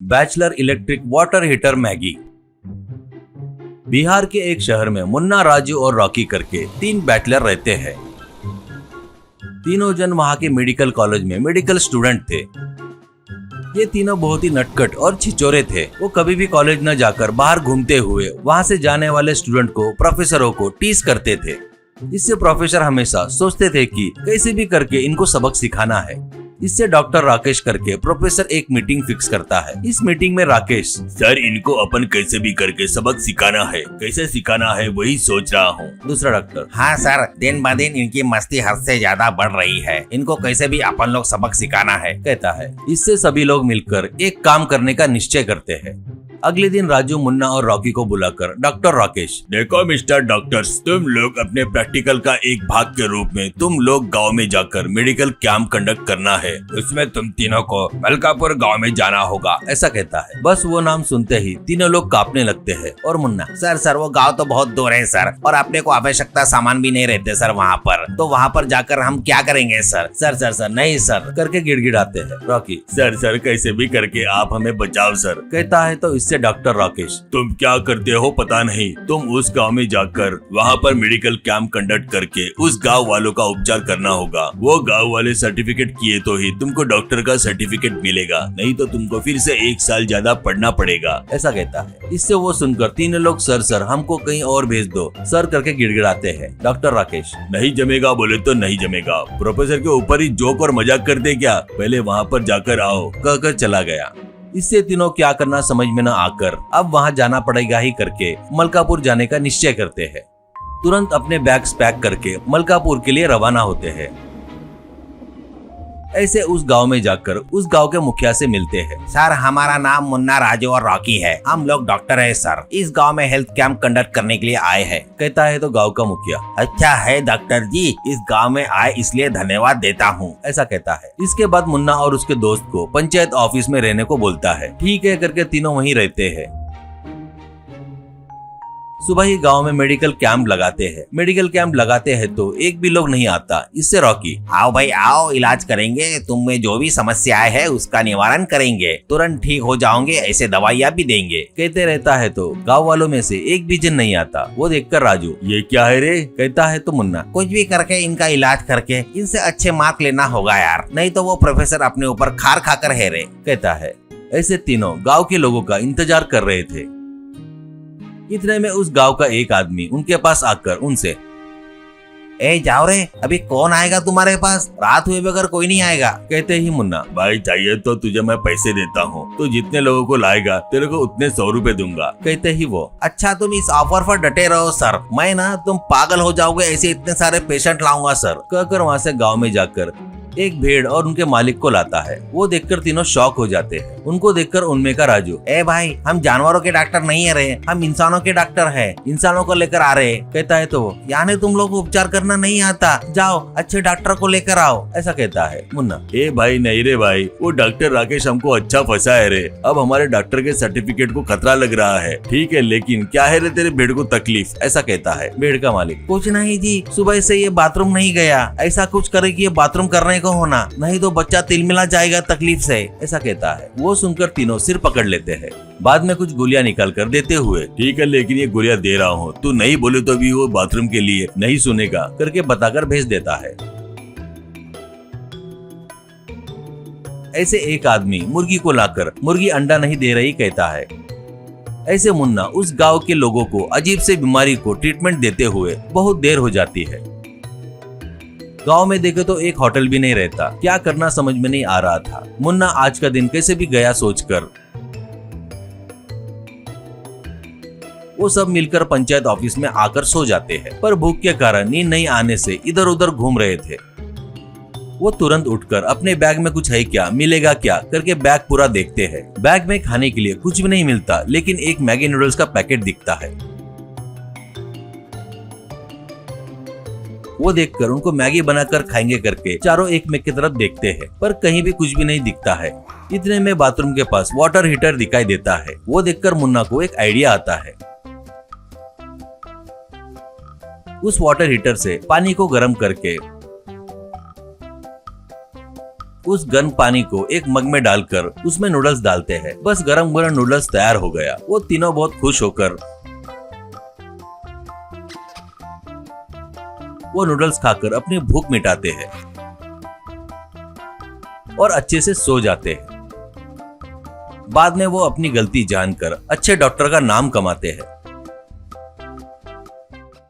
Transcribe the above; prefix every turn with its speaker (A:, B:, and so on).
A: Bachelor electric water heater Maggi. Bihar के एक शहर में मुन्ना, राजू और रॉकी करके 3 बैचलर रहते हैं। तीनों जन वहाँ के मेडिकल कॉलेज में मेडिकल स्टूडेंट थे। ये तीनों बहुत ही नटखट और छिचोरे थे। वो कभी भी कॉलेज न जाकर बाहर घूमते हुए वहाँ से जाने वाले स्टूडेंट को, प्रोफेसरों को टीज करते थे। इससे प्रोफेसर हमेशा सोचते थे कि कैसे भी करके इनको सबक सिखाना है। इससे डॉक्टर राकेश करके प्रोफेसर एक मीटिंग फिक्स करता है। इस मीटिंग में राकेश,
B: सर इनको अपन कैसे भी करके सबक सिखाना है, कैसे सिखाना है वही सोच रहा हूँ।
A: दूसरा डॉक्टर,
C: हाँ सर, दिन ब दिन इनकी मस्ती हद से ज्यादा बढ़ रही है। इनको कैसे भी अपन लोग सबक सिखाना है,
A: कहता है। इससे सभी लोग मिलकर एक काम करने का निश्चय करते हैं। अगले दिन राजू, मुन्ना और रॉकी को बुलाकर डॉक्टर राकेश,
B: देखो मिस्टर डॉक्टर्स, तुम लोग अपने प्रैक्टिकल का एक भाग के रूप में तुम लोग गांव में जाकर मेडिकल कैंप कंडक्ट करना है। उसमें तुम तीनों को मलकापुर गांव में जाना होगा,
A: ऐसा कहता है। बस वो नाम सुनते ही तीनों लोग कांपने लगते हैं। और मुन्ना,
C: सर वो गांव तो बहुत दूर है सर, और अपने को आवश्यकता सामान भी नहीं रहते सर वहाँ पर, तो वहाँ पर जाकर हम क्या करेंगे सर।
A: सर नहीं सर करके गिड़गिड़ाते हैं। रॉकी,
B: सर कैसे भी करके आप हमें बचाओ सर,
A: कहता है। तो इससे डॉक्टर राकेश,
B: तुम क्या करते हो पता नहीं, तुम उस गांव में जाकर वहां पर मेडिकल कैंप कंडक्ट करके उस गांव वालों का उपचार करना होगा। वो गांव वाले सर्टिफिकेट किए तो ही तुमको डॉक्टर का सर्टिफिकेट मिलेगा, नहीं तो तुमको फिर से 1 साल ज्यादा पढ़ना पड़ेगा,
A: ऐसा कहता है। इससे वो सुनकर तीनों लोग, सर हमको कहीं और भेज दो सर करके गिड़गिड़ाते हैं। डॉक्टर राकेश,
B: नहीं जमेगा बोले तो नहीं जमेगा, प्रोफेसर के ऊपर ही जोक और मजाक करते क्या, पहले वहाँ पर जाकर आओ,
A: कहकर चला गया। इससे तीनों क्या करना समझ में न आकर अब वहाँ जाना पड़ेगा ही करके मलकापुर जाने का निश्चय करते हैं। तुरंत अपने बैग्स पैक करके मलकापुर के लिए रवाना होते हैं। ऐसे उस गांव में जाकर उस गांव के मुखिया से मिलते हैं।
C: सर हमारा नाम मुन्ना, राजू और रॉकी है। हम लोग डॉक्टर है सर, इस गांव में हेल्थ कैंप कंडक्ट करने के लिए आए हैं,
A: कहता है। तो गांव का मुखिया,
C: अच्छा है डॉक्टर जी, इस गांव में आए इसलिए धन्यवाद देता हूँ,
A: ऐसा कहता है। इसके बाद मुन्ना और उसके दोस्त को पंचायत ऑफिस में रहने को बोलता है। ठीक है करके तीनों वहीं रहते हैं। सुबह ही गांव में मेडिकल कैंप लगाते हैं तो एक भी लोग नहीं आता। इससे रॉकी,
C: आओ भाई आओ, इलाज करेंगे, तुम में जो भी समस्याएं है उसका निवारण करेंगे, तुरंत ठीक हो जाओगे, ऐसे दवाइयाँ भी देंगे,
A: कहते रहता है। तो गांव वालों में से एक भी जन नहीं आता। वो देखकर राजू,
B: ये क्या है रे,
A: कहता है। तो मुन्ना,
C: कुछ भी करके इनका इलाज करके इनसे अच्छे मार्क लेना होगा यार, नहीं तो वो प्रोफेसर अपने ऊपर खार खाकर है रे,
A: कहता है। ऐसे तीनों गाँव के लोगों का इंतजार कर रहे थे। इतने में उस गांव का एक आदमी उनके पास आकर उनसे,
C: ए जाओ रे, अभी कौन आएगा तुम्हारे पास, रात हुए बगैर कोई नहीं आएगा,
A: कहते ही मुन्ना,
B: भाई चाहिए तो तुझे मैं पैसे देता हूँ, तो जितने लोगों को लाएगा तेरे को उतने 100 रुपए दूंगा,
A: कहते ही वो,
C: अच्छा तुम इस ऑफर पर डटे रहो सर, मैं ना तुम पागल हो जाओगे ऐसे इतने सारे पेशेंट लाऊंगा सर,
A: कहकर वहाँ से गाँव में जाकर एक भेड़ और उनके मालिक को लाता है। वो देखकर तीनों शॉक हो जाते हैं। उनको देखकर उनमें का राजू,
C: ए भाई हम जानवरों के डॉक्टर नहीं है रहे, हम इंसानों के डॉक्टर हैं, इंसानों को लेकर आ रहे,
A: कहता है। तो वो,
C: यानी तुम लोग को उपचार करना नहीं आता, जाओ अच्छे डॉक्टर को लेकर आओ,
A: ऐसा कहता है। मुन्ना,
B: ए भाई नहीं रे भाई, वो डॉक्टर राकेश हमको अच्छा फंसा है रे, अब हमारे डॉक्टर के सर्टिफिकेट को खतरा लग रहा है। ठीक है लेकिन क्या है रे तेरे भेड़ को तकलीफ,
A: ऐसा कहता है। भेड़ का मालिक,
C: कुछ नहीं जी, सुबह से ये बाथरूम नहीं गया, ऐसा कुछ करे कि ये बाथरूम करने को होना, नहीं तो बच्चा तिलमिला जाएगा तकलीफ से,
A: ऐसा कहता है। वो सुनकर तीनों सिर पकड़ लेते हैं। बाद में कुछ गोलियां निकाल कर देते हुए,
B: ठीक है लेकिन ये गोलियां दे रहा हूँ, तू नहीं बोले तो भी वो बाथरूम के लिए नहीं सुनेगा
A: करके बताकर भेज देता है। ऐसे एक आदमी मुर्गी को लाकर मुर्गी अंडा नहीं दे रही, कहता है। ऐसे मुन्ना उस गांव के लोगों को अजीब से बीमारी को ट्रीटमेंट देते हुए बहुत देर हो जाती है। गांव में देखे तो एक होटल भी नहीं रहता। क्या करना समझ में नहीं आ रहा था। मुन्ना आज का दिन कैसे भी गया सोचकर वो सब मिलकर पंचायत ऑफिस में आकर सो जाते हैं। पर भूख के कारण नींद नहीं आने से इधर उधर घूम रहे थे। वो तुरंत उठकर अपने बैग में कुछ है क्या, मिलेगा क्या करके बैग पूरा देखते हैं। बैग में खाने के लिए कुछ भी नहीं मिलता, लेकिन एक मैगी नूडल्स का पैकेट दिखता है। वो देखकर उनको मैगी बनाकर खाएंगे करके चारों एक में की तरफ देखते हैं, पर कहीं भी कुछ भी नहीं दिखता है। इतने में बाथरूम के पास वाटर हीटर दिखाई देता है। वो देखकर मुन्ना को एक आइडिया आता है। उस वाटर हीटर से पानी को गर्म करके उस गर्म पानी को एक मग में डालकर उसमें नूडल्स डालते हैं। बस गरम गरम नूडल्स तैयार हो गया। वो तीनों बहुत खुश होकर वो नूडल्स खाकर अपनी भूख मिटाते हैं और अच्छे से सो जाते हैं। बाद में वो अपनी गलती जानकर अच्छे डॉक्टर का नाम कमाते हैं।